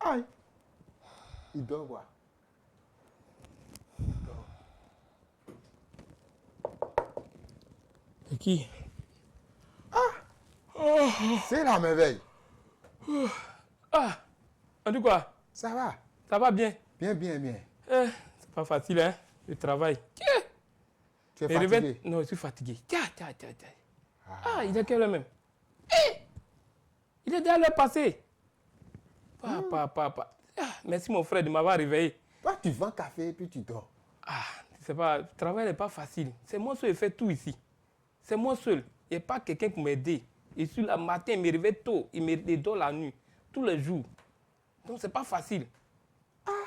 Aïe. Il dort quoi? C'est qui? C'est la merveille. Ah, en tout cas, Ça va? ça va bien. Bien, bien, bien. C'est pas facile, hein, le travail. Tu es Les fatigué? réveils- Non, je suis fatigué. Tiens. Ah, il est quelle heure même? Il est déjà l'heure passée. Papa. Ah, merci mon frère de m'avoir réveillé. Toi, tu vends café et puis tu dors. Ah, c'est pas, le travail n'est pas facile. C'est moi seul qui fais tout ici. C'est moi seul. Il n'y a pas quelqu'un pour m'aider. Et sur le matin, il me réveille tôt. Il me dort la nuit. Tous les jours. Donc, c'est pas facile.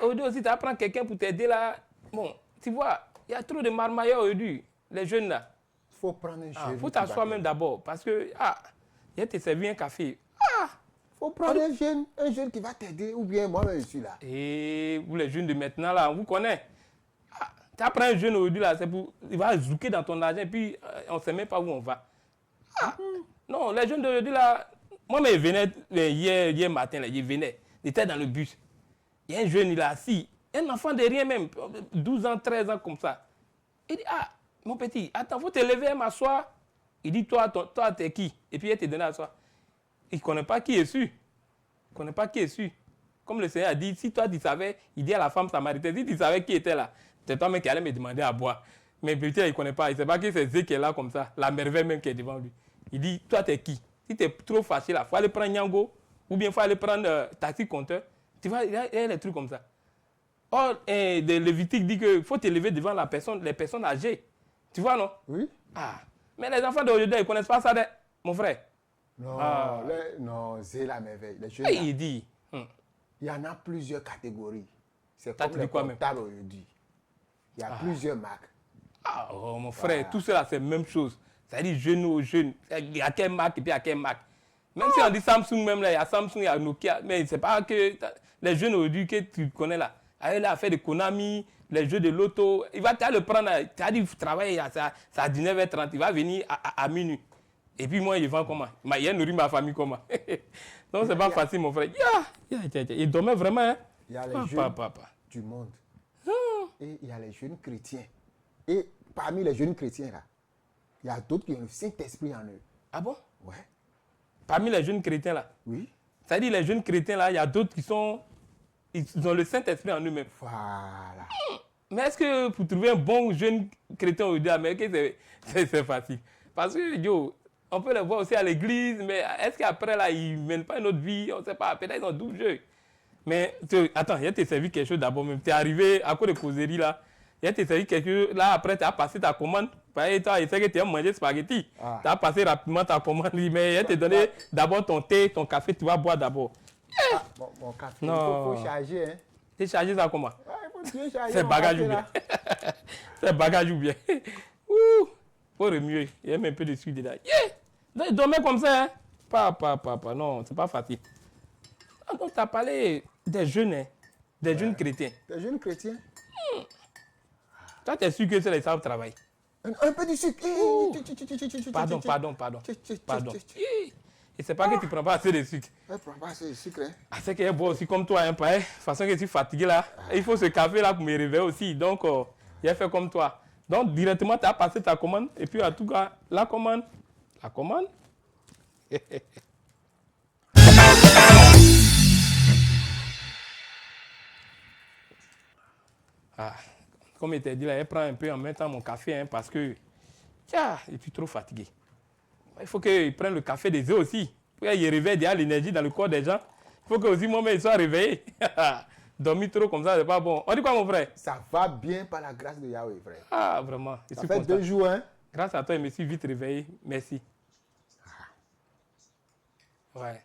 Aujourd'hui aussi, tu apprends quelqu'un pour t'aider là. Bon, tu vois, il y a trop de marmailleurs aujourd'hui. Les jeunes là. Il faut prendre un jeune. Il faut t'asseoir même d'abord. Parce que, il va te servir un café. Il faut prendre un jeune qui va t'aider. Ou bien moi-même, je suis là. Et vous les jeunes de maintenant là, on vous connaît. Tu apprends un jeune aujourd'hui là, c'est pour. Il va zouker dans ton argent et puis on ne sait même pas où on va. Non, les jeunes d'aujourd'hui là, moi-même, ils venaient hier matin, là, ils venaient. Ils étaient dans le bus. Il y a un jeune, il est assis. Un enfant de rien même, 12 ans, 13 ans comme ça. Il dit, mon petit, attends, faut te lever et m'asseoir. Il dit, toi, t'es qui? Et puis il te donne à asseoir. Il ne connaît pas qui est su. Il ne connaît pas qui est su. Comme le Seigneur a dit, si toi tu savais, il dit à la femme samaritaine, si tu savais qui était là, c'est toi même qui allait me demander à boire. Mais peut-être il ne connaît pas, il ne sait pas que c'est Zé qui est là comme ça, la merveille même qui est devant lui. Il dit, toi t'es qui? Si tu es trop fâché là, il faut aller prendre Nyango, ou bien il faut aller prendre taxi compteur. Tu vois, il y a des trucs comme ça. Or, le Lévitique dit qu'il faut te lever devant les personnes âgées. Tu vois, non? Oui. Mais les enfants d'aujourd'hui, ils ne connaissent pas ça, mon frère. Non, non, c'est la merveille. Les jeunes, Et là, il dit, il y en a plusieurs catégories. C'est T'as comme dit les quoi même? comptables aujourd'hui. Il y a plusieurs marques. Mon frère, tout cela, c'est la même chose. Ça dit jeune ou jeune. Il y a quelle marque et puis il y a quelle marque. Même si on dit Samsung, même là, il y a Samsung, il y a Nokia. Mais c'est pas que les jeunes aujourd'hui que tu connais là. Il a fait de Konami, les jeux de loto. Il va te le prendre. Tu as dit travailler à 19h30. Il va venir à minuit. Et puis moi, il vend comment? Il a nourri ma famille comment? Donc c'est pas facile, mon frère. Il dormait vraiment. Hein? Il y a les jeunes du monde. Et il y a les jeunes chrétiens. Et parmi les jeunes chrétiens là, il y a d'autres qui ont le Saint-Esprit en eux. Ah bon? Ouais. Parmi les jeunes chrétiens là? Oui. C'est-à-dire les jeunes chrétiens là, il y a d'autres qui sont... Ils ont le Saint-Esprit en eux-mêmes. Voilà. Mais est-ce que pour trouver un bon jeune chrétien aujourd'hui américain, c'est facile? Parce que, on peut les voir aussi à l'église, mais est-ce qu'après là, ils ne mènent pas une autre vie? On ne sait pas, peut-être ils ont 12 jeux. Mais attends, il y a te servi quelque chose d'abord même. Tu es arrivé à cause de causerie là. Il y a te servi quelque chose. Là, après, tu as passé ta commande. Tu as essayé que tu aimes manger spaghetti. Tu as passé rapidement ta commande. Mais il a te donné d'abord ton thé, ton café. Tu vas boire d'abord. Mon café, Non. il faut charger. Hein. Tu es chargé ça comment? Il faut bien charger. C'est bagage ou bien? C'est bagage ou bien? Ouh! Faut remuer. Il y a même un peu de sucre dedans. Donc, il dormait comme ça. Hein? Papa. Non, c'est pas facile. Donc, tu as parlé des jeunes, hein? Des jeunes chrétiens. Des jeunes chrétiens? Toi, tu es sûr que c'est les savent travailler. Un peu de sucre. Pardon. Et c'est pas que tu ne prends pas assez de sucre. Je ne prends pas assez de sucre. Hein. C'est qu'il est bon aussi comme toi, hein, pareil. De toute façon que je suis fatigué là. Il faut ce café là pour me réveiller aussi. Donc, il a fait comme toi. Donc, directement, tu as passé ta commande. Et puis, en tout cas, la commande. Comme il t'a dit, là, elle prend un peu en même temps mon café hein, parce que je suis trop fatigué. Il faut qu'il prenne le café des œufs aussi. Il réveille déjà l'énergie dans le corps des gens. Il faut que aussi moi-même il soit réveillé. Dormir trop comme ça, c'est pas bon. On dit quoi, mon frère? Ça va bien par la grâce de Yahweh, frère. Vraiment. Ça fait 2 jours, hein? Grâce à toi, je me suis vite réveillé. Merci. Ouais.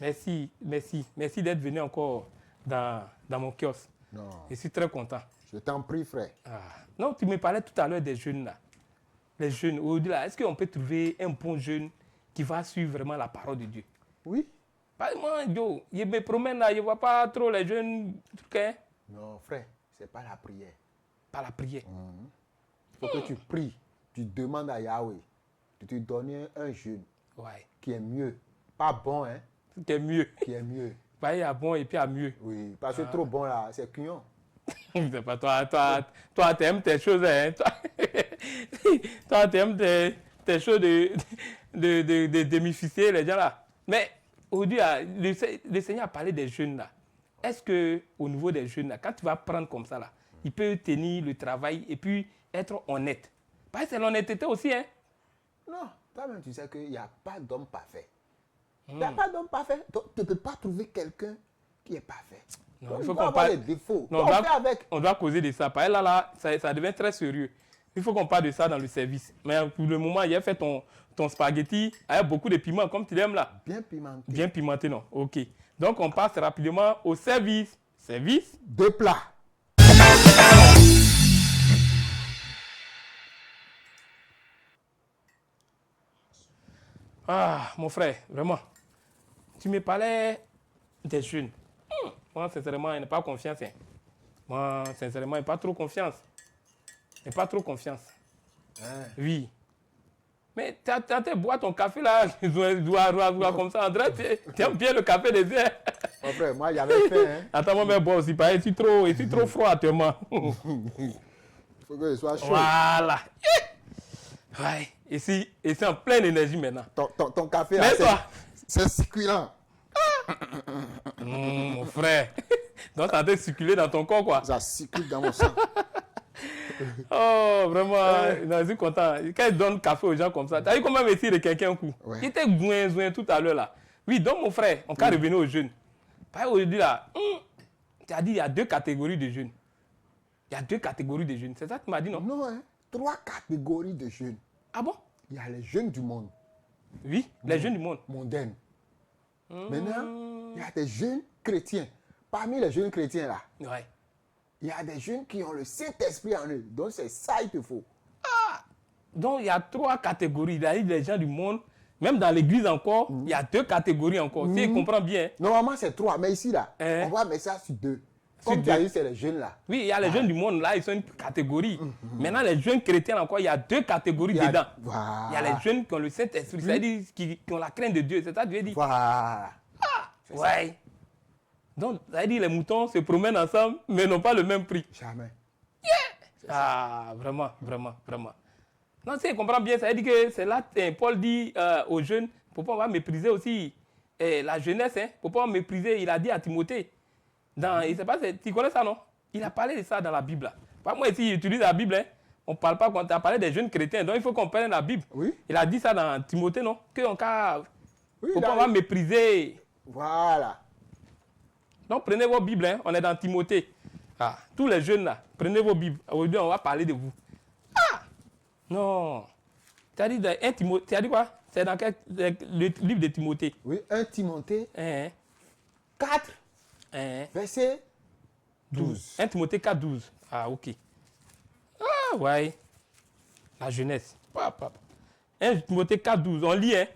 Merci d'être venu encore dans mon kiosque. Non. Je suis très content. Je t'en prie, frère. Non, tu me parlais tout à l'heure des jeunes là. Les jeunes, aujourd'hui là, est-ce qu'on peut trouver un bon jeune qui va suivre vraiment la parole de Dieu? Oui. Moi, je me promène là, je ne vois pas trop les jeunes trucs. Hein? Non, frère, c'est pas la prière. Pas la prière. Il faut que tu pries. Tu demandes à Yahweh de te donner un jeune qui est mieux. Pas bon, hein? Qui est mieux. Qui est mieux. pareil à bon et puis à mieux. Oui, parce que trop bon là, c'est cuillon. C'est pas toi, t'aimes tes choses, hein. Toi, t'aimes tes choses de démystifier les gens là. Mais aujourd'hui, là, le Seigneur a parlé des jeunes là. Est-ce que au niveau des jeunes là, quand tu vas prendre comme ça là, il peut tenir le travail et puis être honnête? Parce que c'est l'honnêteté aussi, hein. Non, toi-même tu sais qu'il n'y a pas d'homme parfait. Il n'y a pas d'homme parfait. Donc, tu ne peux pas trouver quelqu'un qui est parfait. Non, Donc, il faut doit qu'on avoir parle. des défauts. Non, Donc, on fait avec. on doit causer de ça. Parce que là, ça devient très sérieux. Il faut qu'on parle de ça dans le service. Mais pour le moment, il a fait ton spaghetti avec beaucoup de piment, comme tu l'aimes là. Bien pimenté. Bien pimenté, non? Ok. Donc, on passe rapidement au service. Service. Deux plats. Ah, mon frère, vraiment. Tu me parlais des jeunes. Moi, sincèrement, il n'a pas confiance. Hein. Moi, sincèrement, il n'a pas trop confiance. Il n'a pas trop confiance. Oui. Mais tu as boire ton café là, comme ça, André, tu aimes bien le café des yeux. Mon frère, moi, j'avais faim. Hein. Attends, moi, mais bois aussi, pareil, c'est trop froid actuellement. Il faut que je sois chaud. Voilà. Ouais. Et c'est en pleine énergie maintenant. Ton café, là, c'est succulent. Mon frère. Donc, ça a circulé dans ton corps, quoi. Ça circule dans mon sang. Oh, vraiment, je suis content. Quand il donne café aux gens comme ça, tu as vu comment essayer de quelqu'un un coup. Ouais. Il était zouin tout à l'heure là. Oui, donc mon frère, on peut revenir aux jeunes. Parce qu'aujourd'hui là, tu as dit il y a deux catégories de jeunes. Il y a deux catégories de jeunes. C'est ça que tu m'as dit, non? Non, hein. 3 catégories de jeunes. Ah bon? Il y a les jeunes du monde. Oui, les jeunes du monde. Mondaine. Maintenant, il y a des jeunes chrétiens. Parmi les jeunes chrétiens là, Ouais. il y a des jeunes qui ont le Saint-Esprit en eux. Donc c'est ça il te faut. Donc il y a 3 catégories. Il y a les gens du monde. Même dans l'église encore, il y a 2 catégories encore. Si je comprends bien. Normalement c'est 3, mais ici là, Hein? on va mettre ça sur 2. Comme tu as dit, c'est les jeunes là. Oui, il y a les jeunes du monde là, ils sont une catégorie. Maintenant, les jeunes chrétiens encore, il y a 2 catégories dedans. Voilà. Il y a les jeunes qui ont le Saint-Esprit, c'est-à-dire qui ont la crainte de Dieu. C'est ça que tu veux dire? Voilà. Ouais. Donc, ça veut dire les moutons se promènent ensemble, mais n'ont pas le même prix. Jamais. Ah, vraiment. Non, si je comprends bien, ça veut dire que c'est là que Paul dit aux jeunes, pourquoi on va mépriser aussi la jeunesse, hein? Pourquoi on mépriser, il a dit à Timothée. Il sait pas, tu connais ça, non? Il a parlé de ça dans la Bible. Là. Pas moi ici, j'utilise la Bible. Hein. On ne parle pas quand tu as parlé des jeunes chrétiens. Donc il faut qu'on prenne la Bible. Oui. Il a dit ça dans Timothée, non? Oui, Pourquoi on va mépriser? Voilà. Donc prenez vos Bibles. Hein. On est dans Timothée. Ah, tous les jeunes là, prenez vos Bibles. Aujourd'hui, on va parler de vous. Ah! Non. Tu as dit quoi? C'est dans le livre de Timothée. Oui, 1 Timothée 4, verset 12. 1 Timothée 4, 12. Ah, ok. Ah, ouais. La jeunesse. 1 Timothée 4, 12. On lit, hein.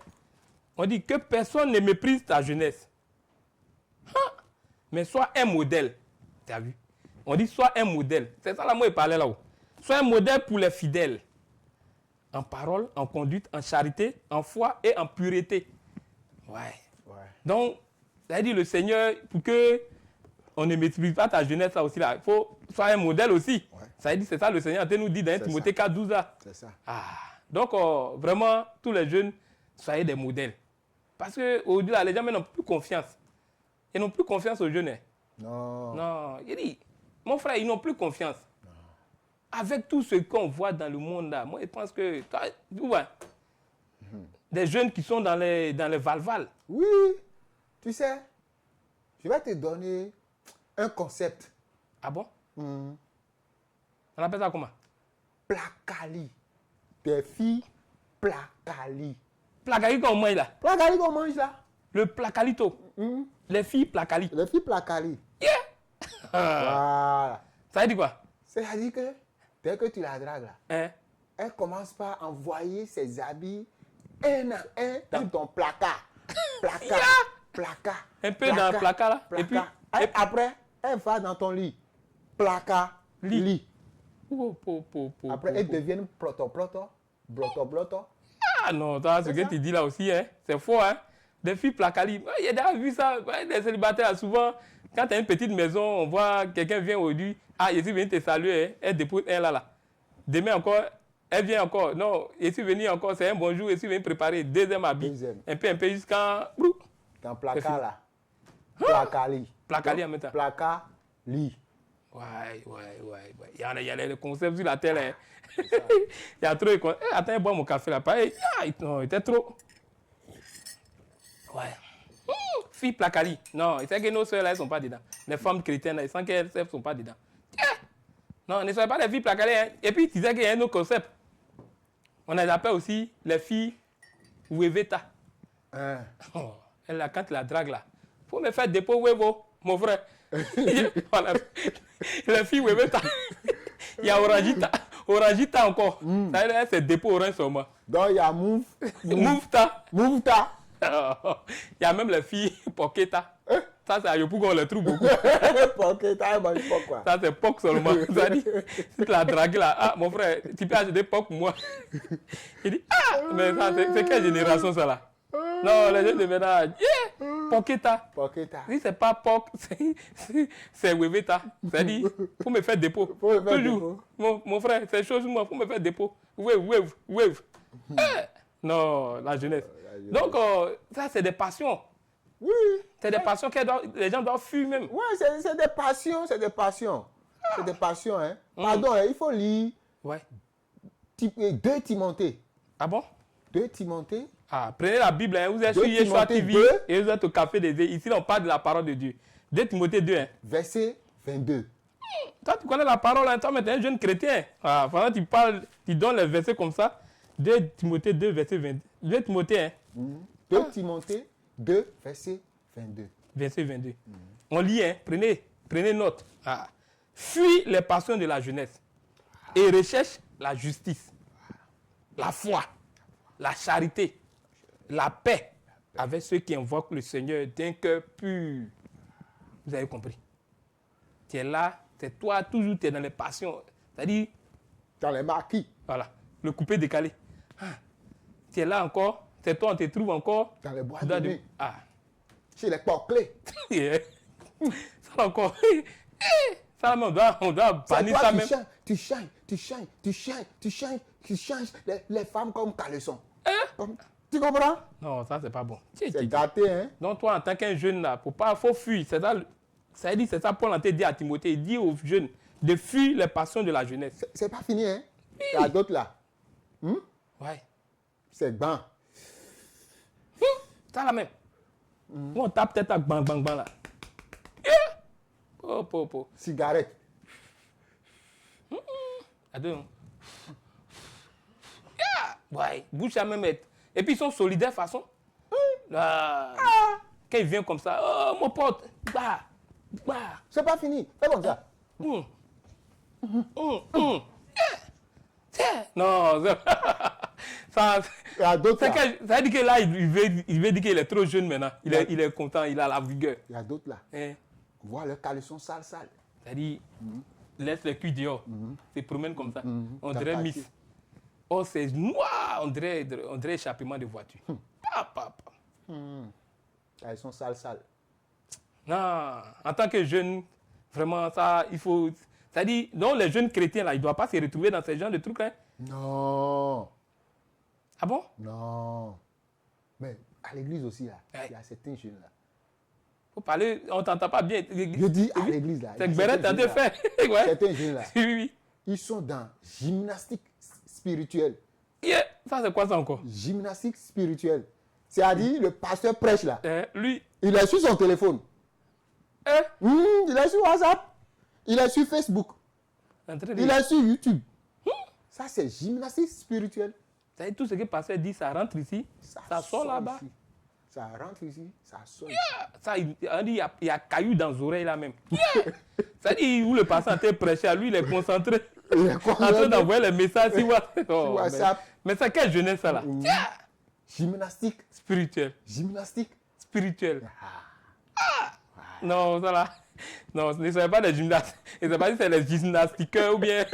On dit que personne ne méprise ta jeunesse. Mais sois un modèle. Tu as vu? On dit sois un modèle. C'est ça là, moi, il parlait là-haut. Sois un modèle pour les fidèles. En parole, en conduite, en charité, en foi et en pureté. Ouais. Donc, ça veut dire le Seigneur, pour que on ne méprise pas ta jeunesse là aussi là, il faut sois un modèle aussi. Ouais. Ça veut dire, c'est ça le Seigneur nous dit dans Timothée 4, 12 là. C'est ça. Ah. Donc, vraiment, tous les jeunes, soyez des modèles. Parce qu'aujourd'hui, les gens n'ont plus confiance. Ils n'ont plus confiance aux jeunes. Non. Non. Il dit, mon frère, ils n'ont plus confiance. Non. Avec tout ce qu'on voit dans le monde là, moi, je pense que, tu vois, des jeunes qui sont dans les Val-Val. Oui. Tu sais, je vais te donner un concept. Ah bon? On appelle ça comment? Placali. Des filles placali. Placali qu'on mange là? Placali qu'on mange là? Le placalito. Les filles placali. Les filles placali. Yeah! Voilà. Ça veut dire quoi? C'est-à-dire que dès que tu la dragues là, hein? Elle commence par envoyer ses habits un à un dans ton placard. Placard. Placard. Un peu dans le placard là. Placard. Et après, elle va dans ton lit. Placard. Lit. Après, elles deviennent bloto. Ah non, ce que tu dis là aussi, hein, c'est faux. Hein. Des filles placali. Il y a déjà vu ça. Les célibataires, souvent, quand tu as une petite maison, on voit quelqu'un vient aujourd'hui. Ah, je suis venu te saluer. Hein. Elle dépose un là. Demain encore, elle vient encore. Non, je suis venu encore. C'est un bonjour. Je suis venu préparer. Deuxième habit. Deuxième. Un peu jusqu'à. Dans placard là. Placali. Placali en même temps. Placard, lit. Ouais. Il y a les concepts sur la télé. Hein. Il y a trop de concepts. Attends, bois mon café là. Pareil. Non, il était trop. Ouais. Filles placali. Non, c'est que nos soeurs là, elles ne sont pas dedans. Les femmes chrétiennes, elles sentent qu'elles ne sont pas dedans. Non, ne soyez pas les filles placali. Hein. Et puis, tu sais qu'il y a un autre concept. On les appelle aussi les filles Weveta. Oh, elle là, quand tu la drague là, il faut me faire dépôt Wevo, mon frère. Voilà. Les filles Weveta. Il y a Orangita encore. Ça veut dire c'est dépôt orange seulement. Donc, il y a Mouvta. Mouvta. Il y a même les filles Poketa. Ça, c'est à Yopougon, on les trouve beaucoup. Poketa, elle mange pas quoi. Ça, c'est Pok seulement. Ça dit, si tu la dragues là, ah, mon frère, tu peux acheter Pok pour moi. Il dit, ah, mais ça, c'est quelle génération ça là? Non, les jeunes de ménage, yeah, Poketa. Poketa. Si c'est pas Pok, c'est Weveta. C'est-à-dire, faut me faire dépôt. Toujours. Mon frère, c'est chose moi, faut me faire dépôt. Wave. Non, la jeunesse. Donc, ça, c'est des passions. Oui. C'est des passions que les gens doivent fuir même. Oui, c'est des passions, c'est des passions. C'est des passions, hein. Pardon, il faut lire Ouais. 2 Timothée. Ah bon? 2 Timothée. Ah, prenez la Bible, hein. Vous êtes sur Deux Yeshua Timothée TV 2. et vous êtes au Café des Vœux. Ici, on parle de la parole de Dieu. 2 Timothée 2. Hein. Verset 22. Toi, tu connais la parole, hein. Toi, mais tu es un jeune chrétien. Ah, pendant que tu parles, tu donnes les versets comme ça. 2 Timothée 2, verset 22. 2 Timothée, hein. 2 Timothée 2, verset 22. Verset 22. On lit, hein. Prenez note. Ah. Fuis les passions de la jeunesse et recherche la justice, la foi, la charité, la paix avec ceux qui invoquent le Seigneur d'un cœur pur. Vous avez compris? Tu es là, c'est toi, toujours tu es dans les passions. C'est-à-dire, Dans les marquis. voilà, le coupé décalé. Ah. Tu es là encore, c'est toi, on te trouve encore. Dans les bois Dans de de- nuit. Ah. Chez les porclés. Ça encore. Ça, on doit C'est bannir toi ça qui même. tu changes les femmes comme caleçon. Tu comprends? Non, ça, c'est pas bon. C'est gâté, hein? Donc, toi, en tant qu'un jeune, là, faut fuir. C'est ça, c'est ça, Paul a dit à Timothée. Il dit aux jeunes de fuir les passions de la jeunesse. C'est pas fini, hein? Il y a d'autres là. Ouais. C'est ban. Ça, là même. On tape tête à bang, bang, bang, là. Oh. Cigarette. Attends. Ouais, bouche à même être. Et puis, ils sont solidaires, façon. Là, quand il vient comme ça, oh, mon pote, bah. C'est pas fini. Fais comme ça. Tiens. Non, ça, Il y a d'autres là. ça veut dire que là, il veut dire qu'il est trop jeune maintenant. Il est content, il a la vigueur. Il y a d'autres là. Hein? Voir le caleçon sale. C'est-à-dire, laisse le cul dehors. Se promène comme ça. On Dans dirait le Miss. quartier. Oh, c'est noir. On dirait échappement de voiture. Caleçon sale. Non, en tant que jeune, vraiment, ça, il faut. C'est-à-dire, non, les jeunes chrétiens, là, ils ne doivent pas se retrouver dans ce genre de trucs. Hein. Non. Ah bon? Non. Mais à l'église aussi, là, Ouais. il y a certains jeunes là. Faut parler, on ne t'entend pas bien. Je dis à l'église là. C'est il y que a Beret certains a jeunes te là. fait. Ouais. Certains jeunes là. Oui. Ils sont dans gymnastique spirituelle. Yeah. Ça, c'est quoi ça encore? Gymnastique spirituelle. C'est-à-dire, le pasteur prêche là. Lui, Il est sur son téléphone. Il est sur WhatsApp. Il est sur Facebook. en train de- Il est sur YouTube. Ça, c'est gymnastique spirituelle. C'est-à-dire, tout ce que le pasteur dit, ça rentre ici, ça sort là-bas. ici. Ça rentre ici, ça sort Ça, on dit, il y a caillou dans les oreilles là même. C'est-à-dire, où le pasteur est prêché, à lui, il est concentré. ici. En train d'envoyer les messages sur WhatsApp. Oh, WhatsApp. Mais c'est quelle jeunesse ça là? Gymnastique. Spirituel. Gymnastique. Spirituel. Non, ça là. Non, ce ne sont pas des gymnastes. Je ne sais pas si c'est les gymnastiqueurs ou bien.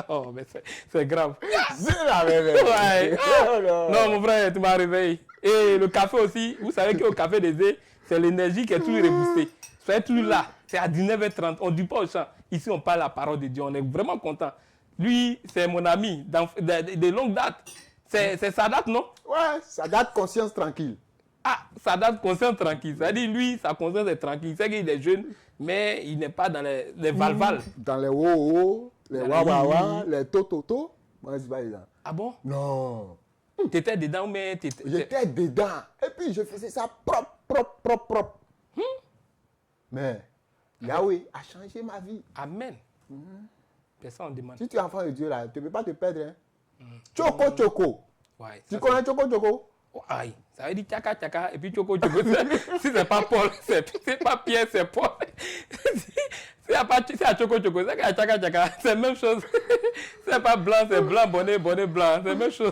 Oh, mais c'est grave. C'est la même. Ouais. Oh là. Non, mon frère, tu m'as réveillé. Et le café aussi, vous savez qu'au café des œufs, c'est l'énergie qui est toujours reboostée. Soyez toujours là. C'est à 19h30. On ne dit pas au champ. Ici, on parle la parole de Dieu. On est vraiment content. Lui, c'est mon ami de longue date. C'est sa date, non? Ouais, ça date conscience tranquille. Ah, ça date conscience tranquille. C'est-à-dire, lui, sa conscience est tranquille. C'est qu'il est jeune, mais il n'est pas dans les valvales. Dans les wo-wo, les Dans les wa-wa-wa, les to-to-to. Moi, je suis pas dedans. Ah bon? Non. Tu étais dedans, mais J'étais dedans. Et puis, je faisais ça propre. Mais Yahweh a changé ma vie. Amen. Personne ne demande. Si tu es enfant de Dieu, là, tu ne peux pas te perdre. Hein. Choco. Ouais, Tu connais Choco? Aïe, ça veut dire tchaka tchaka et puis choco. Si c'est pas Paul, c'est pas Pierre, c'est Paul. C'est à choco, c'est à tchaka tchaka, c'est la même chose. C'est pas blanc, c'est blanc, bonnet blanc, c'est la même chose.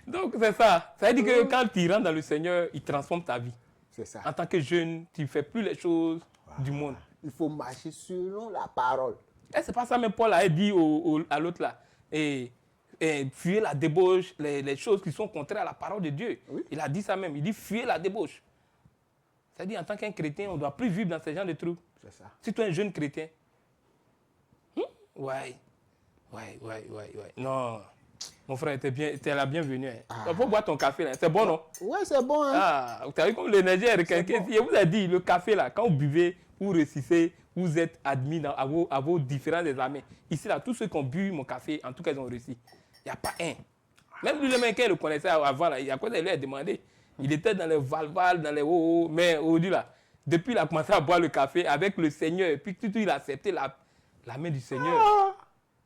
Donc c'est ça. Ça veut dire que quand tu rentres dans le Seigneur, il transforme ta vie. C'est ça. En tant que jeune, tu ne fais plus les choses du monde. Il faut marcher selon la parole. Et c'est pas ça même Paul a dit à l'autre là. Et fuyez la débauche, les choses qui sont contraires à la parole de Dieu. Oui. Il a dit ça même. Il dit fuyez la débauche. C'est-à-dire en tant qu'un chrétien, on ne doit plus vivre dans ce genre de trucs. C'est ça. Si tu es un jeune chrétien. Ouais. Non. Mon frère, tu es la bienvenue. Hein. Tu peux boire ton café là. C'est bon, non? Ouais, c'est bon. Hein. Ah, vous savez comme l'énergie est requinquée. Bon. Je vous ai dit, le café là, quand vous buvez, vous réussissez, vous êtes admis à vos différents examens. Ici là, tous ceux qui ont bu mon café, en tout cas, ils ont réussi. Il n'y a pas un. Même lui, le mec qui le connaissait avant, là, il a quoi de lui a demandé. Il était dans les valval, dans les oh, mais aujourd'hui là, depuis il a commencé à boire le café avec le Seigneur, et puis tout il a accepté la main du Seigneur. Ah,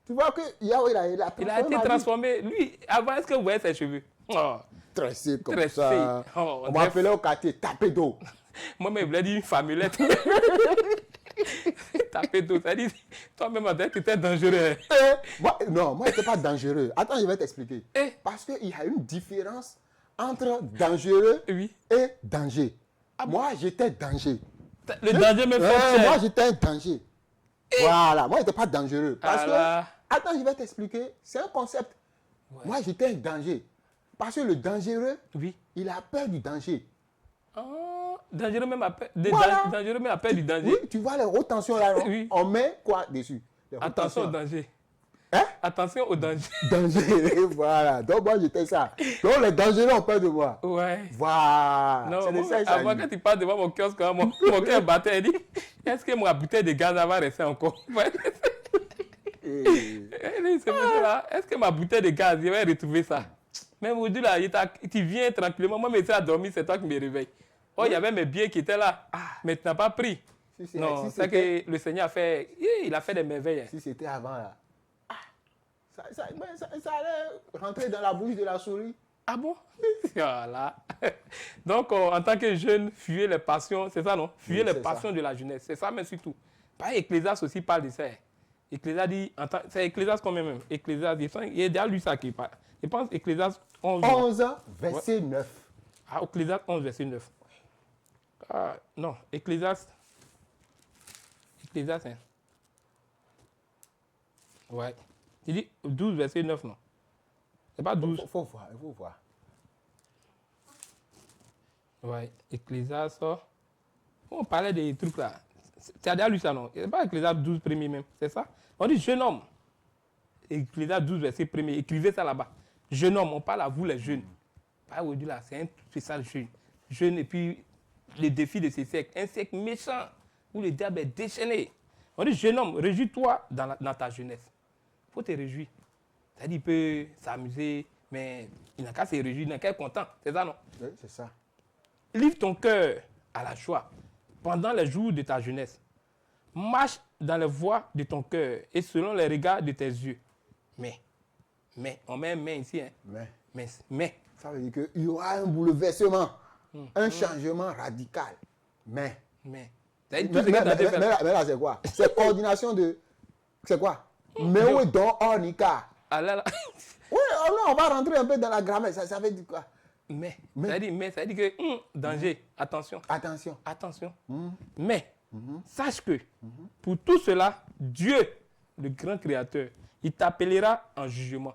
tu vois que Yahweh, Il a été transformé. Lui, avant, est-ce que vous voyez ses cheveux? Oh, tressé comme tressé. ça. Oh, on m'appelait au quartier tapé d'eau. Moi-même, je voulais dire une famulette. Taper d'eau, ça dit, toi-même, tu étais dangereux. Moi, non, moi, je n'étais pas dangereux. Attends, je vais t'expliquer. Eh. Parce qu'il y a une différence entre dangereux Oui. et danger. Moi, j'étais danger. Le danger me fait cher. Moi, j'étais un danger. Voilà, moi, je n'étais pas dangereux. Parce Ah que, attends, je vais t'expliquer. C'est un concept. Ouais. Moi, j'étais un danger. Parce que le dangereux, Oui. il a peur du danger. Oh, dangereux même à peur, Voilà. dangereux même à peur du danger. Oui, tu vois les hautes tensions là, non? Oui. On met quoi dessus? Les hautes Attention au tensions. danger. Hein? Attention au danger. Danger, voilà. Donc moi j'étais ça. Donc les dangereux ont peur de moi. Ouais. Voilà. Non, C'est de moi, ça, ça avant dit. quand tu passes devant mon kiosque, hein, mon cœur battait, il dit, est-ce que ma bouteille de gaz va rester encore? Ouais. Là, est-ce que ma bouteille de gaz, je vais retrouver ça? Même aujourd'hui, là, tu viens tranquillement, moi, je suis à dormir, c'est toi qui me réveille. Oh, il y avait mes biens qui étaient là, mais tu n'as pas pris. Non, si c'est c'était- que le Seigneur a fait, il a fait des merveilles. Si c'était avant là, ça allait rentrer dans la bouche de la souris. Ah bon? Voilà. Donc, en tant que jeune, fuyez les passions, c'est ça, non? Fuyez Oui, les c'est passions ça. de la jeunesse, c'est ça, mais surtout. Pas Ecclésias aussi parle de ça. Ecclésias dit, c'est Ecclésias quand même. Ecclésias dit, il y a déjà lu ça qui parle. Je pense Ecclésias 11. 11, verset 9. Ah, Ecclésias 11, verset 9. Ah, non, Ecclésias, hein. Ouais. Il dit 12, verset 9, non? C'est pas 12. Il faut voir, il faut voir. Ouais, Ecclésias. On parlait des trucs là. Tu as déjà lu ça, non? C'est pas Ecclésias 12 premier même, c'est ça? On dit jeune homme. Ecclésias 12 verset premier. Écrivez ça là-bas. Jeune homme, on parle à vous les jeunes. Pas aujourd'hui là, c'est ça le jeune. Jeune et puis les défis de ce siècle. Un siècle méchant où le diable est déchaîné. On dit jeune homme, réjouis-toi dans ta jeunesse. Il faut te réjouir. C'est-à-dire il peut s'amuser, mais il n'a qu'à se réjouir, il n'a qu'à être content. C'est ça, non? Oui, c'est ça. Livre ton cœur à la joie pendant les jours de ta jeunesse. Marche dans les voies de ton cœur et selon les regards de tes yeux. Mais, on met un mais ici. Hein. Mais. Ça veut dire qu'il y aura un bouleversement, un changement radical. Mais Ça veut dire tout ce que t'as fait. mais là, c'est quoi? C'est coordination de... C'est quoi? Mais où est donc Ornica? Ah là, là. Oui, oh non, on va rentrer un peu dans la grammaire. Ça veut dire quoi? Ça veut dire que danger, attention. Attention. Attention. Mais, sache que pour tout cela, Dieu, le grand créateur, il t'appellera en jugement.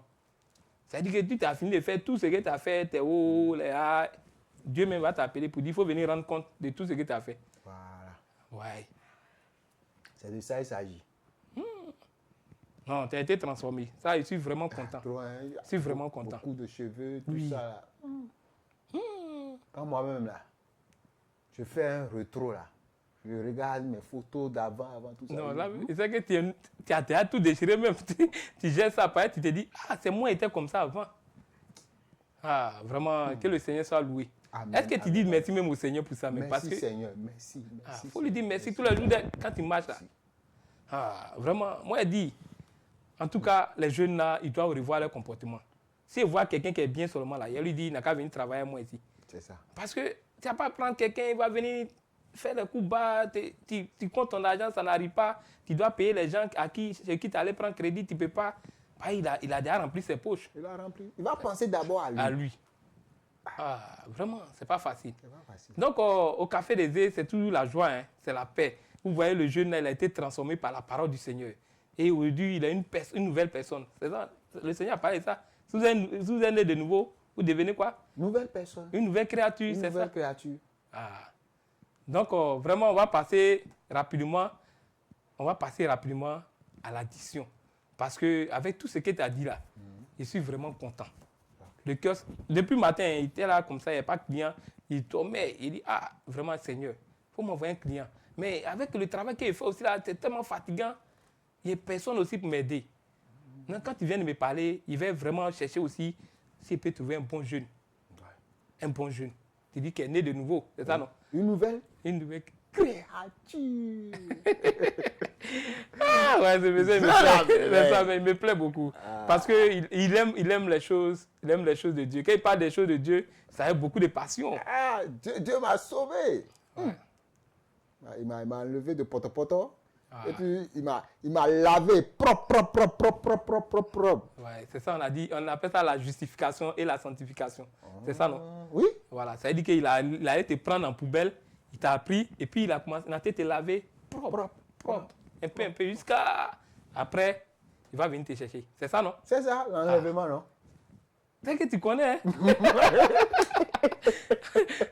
C'est-à-dire que tu t'as fini de faire tout ce que tu as fait, tes hauts, les hauts. Dieu même va t'appeler pour dire qu'il faut venir rendre compte de tout ce que tu as fait. Voilà. Ouais. C'est de ça qu'il s'agit. Non, tu as été transformé. Ça, je suis vraiment content. Trop, hein, Je suis vraiment content. Beaucoup de cheveux, tout Oui. ça. Là. Quand moi-même, là, je fais un rétro, là. Je regarde mes photos d'avant, avant tout ça. Non, là, c'est que tu as tout déchiré même. Tu gères ça, après, tu te dis, ah, c'est moi qui étais comme ça avant. Ah, vraiment, que le Seigneur soit loué. Amen, Est-ce que tu dis merci même au Seigneur pour ça? Mais merci parce que, Seigneur, merci. il faut lui dire merci tous les jours quand il marche là. Ah, vraiment, moi, je dis, en tout cas, les jeunes là, ils doivent revoir leur comportement. S'ils voient quelqu'un qui est bien seulement là, il lui dit, il n'a qu'à venir travailler avec moi ici. C'est ça. Parce que tu n'as pas à prendre quelqu'un, il va venir faire les coups bas, tu comptes ton argent, ça n'arrive pas. Tu dois payer les gens chez qui tu allais prendre crédit, tu ne peux pas. Bah, il a déjà rempli ses poches. Il a rempli. Il va penser d'abord à lui. À lui. Ah, vraiment, c'est pas facile. C'est pas facile. Donc, au Café des Zés, c'est toujours la joie, hein, c'est la paix. Vous voyez, le jeune, là, il a été transformé par la parole du Seigneur. Et aujourd'hui, il a une nouvelle personne. C'est ça, le Seigneur a parlé de ça. Si vous êtes né de nouveau, vous devenez quoi? Nouvelle personne. Une nouvelle créature, Une c'est ça? nouvelle créature. Ah. Donc, vraiment, on va passer rapidement à l'addition. Parce qu'avec tout ce que tu as dit là, je suis vraiment content. Le kiosque, depuis le matin, il était là comme ça, il n'y avait pas de client. Il dormait, il dit, ah, vraiment, Seigneur, il faut m'envoyer un client. Mais avec le travail qu'il fait aussi là, c'est tellement fatigant, il n'y a personne aussi pour m'aider. Donc, quand il vient de me parler, il va vraiment chercher aussi s'il peut trouver un bon jeune. Un bon jeune. Tu dis qu'il est né de nouveau, c'est ça, non? Une nouvelle Une créature. Ah ouais, c'est ça, il me plaît beaucoup. Parce qu'il il aime les choses de Dieu. Quand il parle des choses de Dieu, ça a beaucoup de passion. Ah, Dieu m'a sauvé. Ouais. Il m'a enlevé de poto-poto. Et puis, il m'a lavé propre. Ouais, c'est ça, on appelle ça la justification et la sanctification. C'est ça, non? Oui. Voilà, ça veut dire qu'il a été prendre en poubelle, il t'a pris, et puis il a commencé à te laver propre. Un peu, jusqu'à... Après, il va venir te chercher. C'est ça, non? C'est ça, l'enlèvement, non? C'est que tu connais, hein?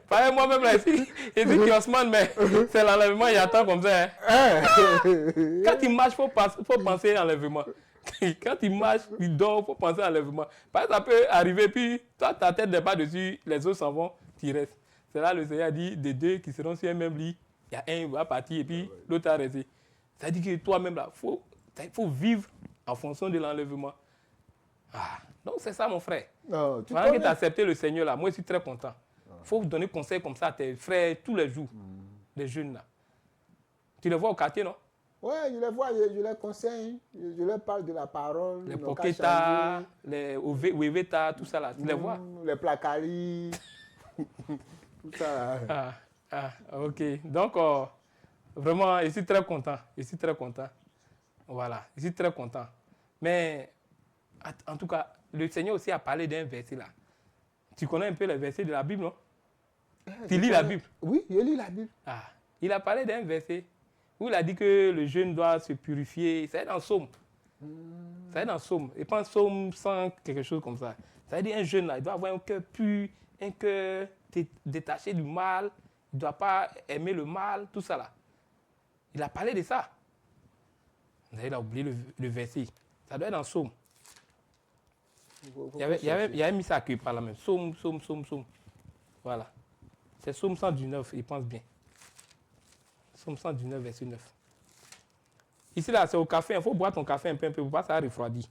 Pareil, moi-même, là, ici, il dit kiosman, mais c'est l'enlèvement, il attend comme ça. Hein? Quand il marche, il faut penser à l'enlèvement. Quand il marche, il dort, il faut penser à l'enlèvement. Parce que ça peut arriver, puis toi, ta tête n'est pas dessus, les autres s'en vont, tu restes. C'est là le Seigneur dit, des deux qui seront sur un même lit, il y a un qui va partir et puis l'autre a resté. Ça dit que toi-même, là, il faut vivre en fonction de l'enlèvement. Ah, donc c'est ça, mon frère. Non, Voilà que tu as accepté le Seigneur, là, moi, je suis très content. Il faut donner conseil comme ça à tes frères tous les jours, les jeunes, là. Tu les vois au quartier, non? Oui, je les vois, je les conseille, je leur parle de la parole. Les Poketa, les Weveta, tout ça là, tu les vois? Les Placari, tout ça là. Ok. Donc, vraiment, je suis très content. Voilà, je suis très content. Mais, en tout cas, le Seigneur aussi a parlé d'un verset là. Tu connais un peu les versets de la Bible, non? Tu lis la Bible? Oui, je lis la Bible. Il a parlé d'un verset où il a dit que le jeune doit se purifier. C'est dans Somme. C'est dans Somme. Et pas Somme 100, quelque chose comme ça. Ça veut dire un jeune là, il doit avoir un cœur pur, un cœur détaché du mal. Il ne doit pas aimer le mal, tout ça là. Il a parlé de ça. Il a oublié le verset. Ça doit être dans Somme. Il y avait mis ça par la même. Somme. Voilà. C'est Somme 119, il pense bien. Somme 119, verset 9. Ici, là, c'est au café. Il faut boire ton café un peu pour pas ça refroidir.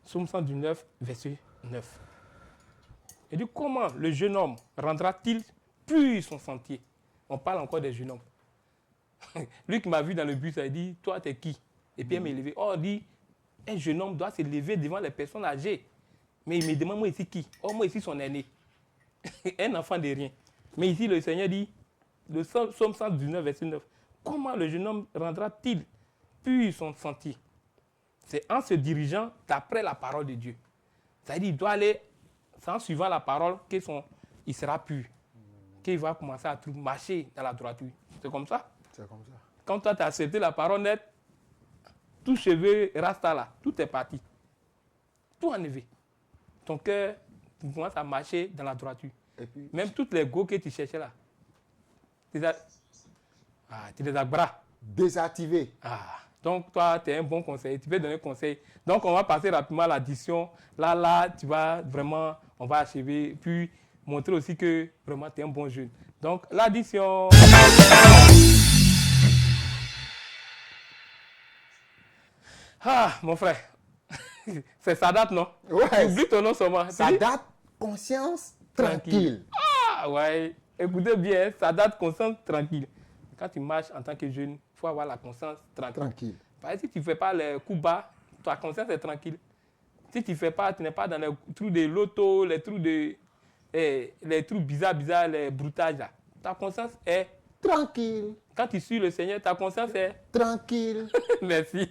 Somme 119, verset 9. Il dit, comment le jeune homme rendra-t-il pur son sentier? On parle encore des jeunes hommes. Lui qui m'a vu dans le bus, il dit, toi, t'es qui? Et puis il m'a levé. Oh, il dit, un jeune homme doit se lever devant les personnes âgées. Mais il me demande, moi ici qui? Oh, moi ici son aîné. Un enfant de rien. Mais ici, le Seigneur dit, le Somme 119, verset 9, comment le jeune homme rendra-t-il pur son sentier? C'est en se dirigeant d'après la parole de Dieu. C'est-à-dire, il doit aller c'est en suivant la parole qu'il sera pur. Qu'il va commencer à marcher dans la droiture. C'est comme ça. C'est comme ça. Quand toi, tu as accepté la parole nette, tout cheveu rasta là, tout est parti. Tout enlevé. Ton cœur commence à marcher dans la droiture. Et puis, même toutes les go que tu cherchais là. Tu les as bras. Désactivé. Donc, toi, tu es un bon conseiller. Tu peux donner conseil. Donc, on va passer rapidement à l'addition. Là, tu vas vraiment, on va achever. Puis, montrer aussi que vraiment, tu es un bon jeune. Donc, l'addition. Mon frère. C'est Sadat, non? Ouais. Oublie ton nom seulement. Sadat, conscience tranquille. Ouais. Écoutez bien, Sadat, conscience tranquille. Quand tu marches en tant que jeune, il faut avoir la conscience tranquille. Parce que si tu ne fais pas les coups bas, ta conscience est tranquille. Si tu ne fais pas, tu n'es pas dans les trous de loto, les trous bizarres, les broutages là. Ta conscience est tranquille. Quand tu suis le Seigneur, ta conscience est tranquille. Merci.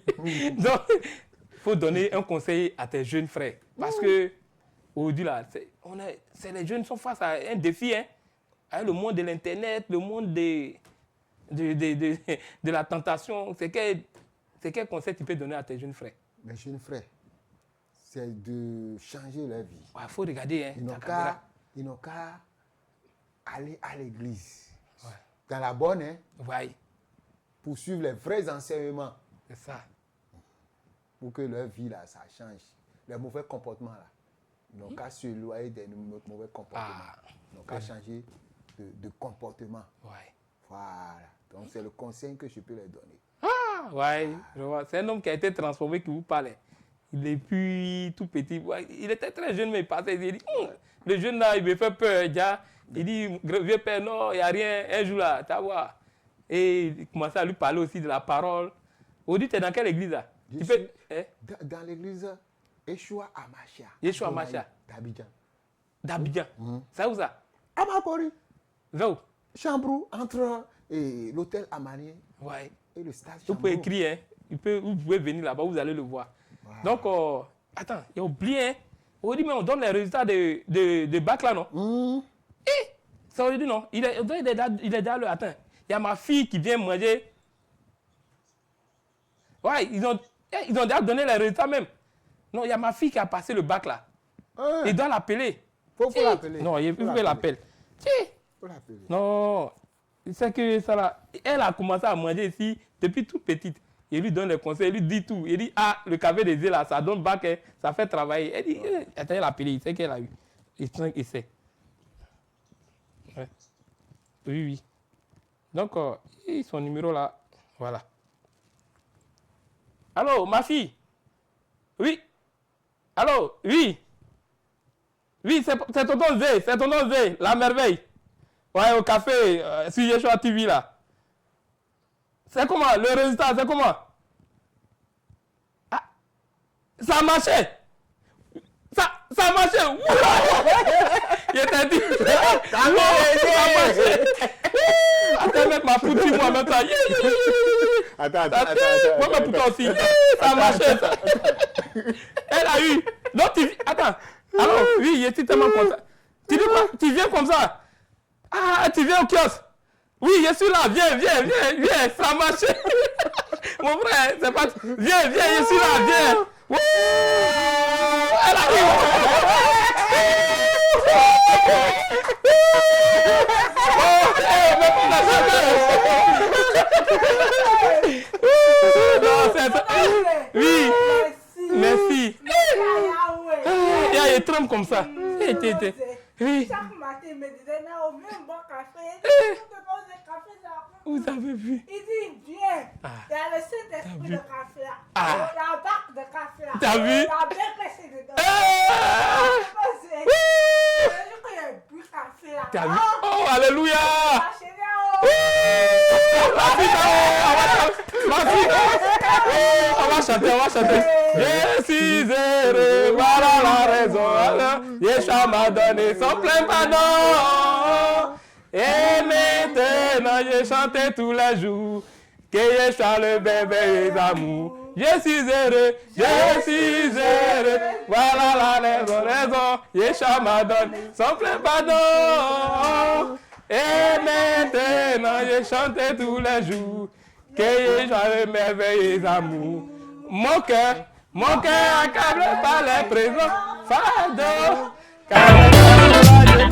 Donc, il faut donner un conseil à tes jeunes frères. Parce que, aujourd'hui, là, les jeunes sont face à un défi. Avec le monde de l'Internet, le monde de la tentation. C'est quel conseil tu peux donner à tes jeunes frères? Mes jeunes frères, c'est de changer leur vie. Il faut regarder. Ils n'ont qu'à aller à l'église. Ouais. Dans la bonne, ouais. Pour suivre les vrais enseignements. C'est ça. Pour que leur vie, là, ça change. Les mauvais comportements, là. Ils n'ont qu'à s'éloigner des mauvais comportements. Ils n'ont qu'à changer de comportement. Ouais. Voilà. Donc, c'est le conseil que je peux leur donner. Ouais, je vois. C'est un homme qui a été transformé qui vous parlait. Il est plus tout petit. Ouais, il était très jeune, mais il passait. Il dit, le jeune là, il me fait peur. Déjà. Il dit, vieux père, non, il n'y a rien. Un jour là, tu vas voir. Et il commençait à lui parler aussi de la parole. Aujourd'hui, tu es dans quelle église là? Dans l'église Yeshua Amashia. Yeshua Amashia. D'Abidjan. C'est où ça? À Makori. Où? Chambrou, entre l'hôtel Amanien et le stade Chambrou. Vous pouvez écrire, vous pouvez venir là-bas, vous allez le voir. Wow. Donc, attends, il a oublié. Aujourd'hui, mais on donne les résultats de bac là, non? Ça aujourd'hui, non? Il est déjà le attends. Il y a ma fille qui vient manger. Ouais, ils ont déjà donné les résultats même. Non, il y a ma fille qui a passé le bac là. Il doit l'appeler. Faut l'appeler. Non, il faut l'appeler. Non, c'est que ça là. Elle a commencé à manger ici depuis toute petite. Il lui donne les conseils, il lui dit tout. Il dit, le café des œufs là, ça donne bac, ça fait travailler. Elle dit, attends, elle a appelé, il sait qu'elle a eu. Il sait. Ouais. Oui. Donc, son numéro là, voilà. Allô, ma fille? Oui. Allô, oui. Oui, c'est tonton Zé, la merveille. Ouais, au café, sur Yeshua TV là. C'est comment? Le résultat, c'est comment? Ça a marché. Ça a marché. Il était dit. Ça a marché. Attends, mettre ma poutine moi en même temps. Attends. Moi, ma poutine aussi. Ça a marché. Elle a eu. Donc, attends. Alors, oui, j'étais tellement content. Tu dis quoi? Tu viens comme ça? Tu viens au kiosque? Oui, je suis là. Viens. Ça a marché. Mon frère, c'est pas... Viens, je suis là, viens. Elle arrive. Oui, merci. Il tremble comme ça. Oui. Chaque matin, il me disait, non, viens boire café. Vous avez vu? Il dit, viens. Il y a le Saint-Esprit de café là. Il y a un bac de café là. T'as vu? Il y a bien pressé dedans. Il y a bu café là. T'as vu? Oh, alléluia! On va chanter. Je suis heureux, voilà la raison. Yeshua m'a donné son plein pardon. Et maintenant, je chantais tous les jours que Yeshua le bébé est amour. je suis heureux, je suis heureux. Voilà la raison, Yeshua m'a donné son plein pardon. Et maintenant, je chante tous les jours que Yeshua merveilleux amour. Mon cœur accablé par les présents fardeaux. Car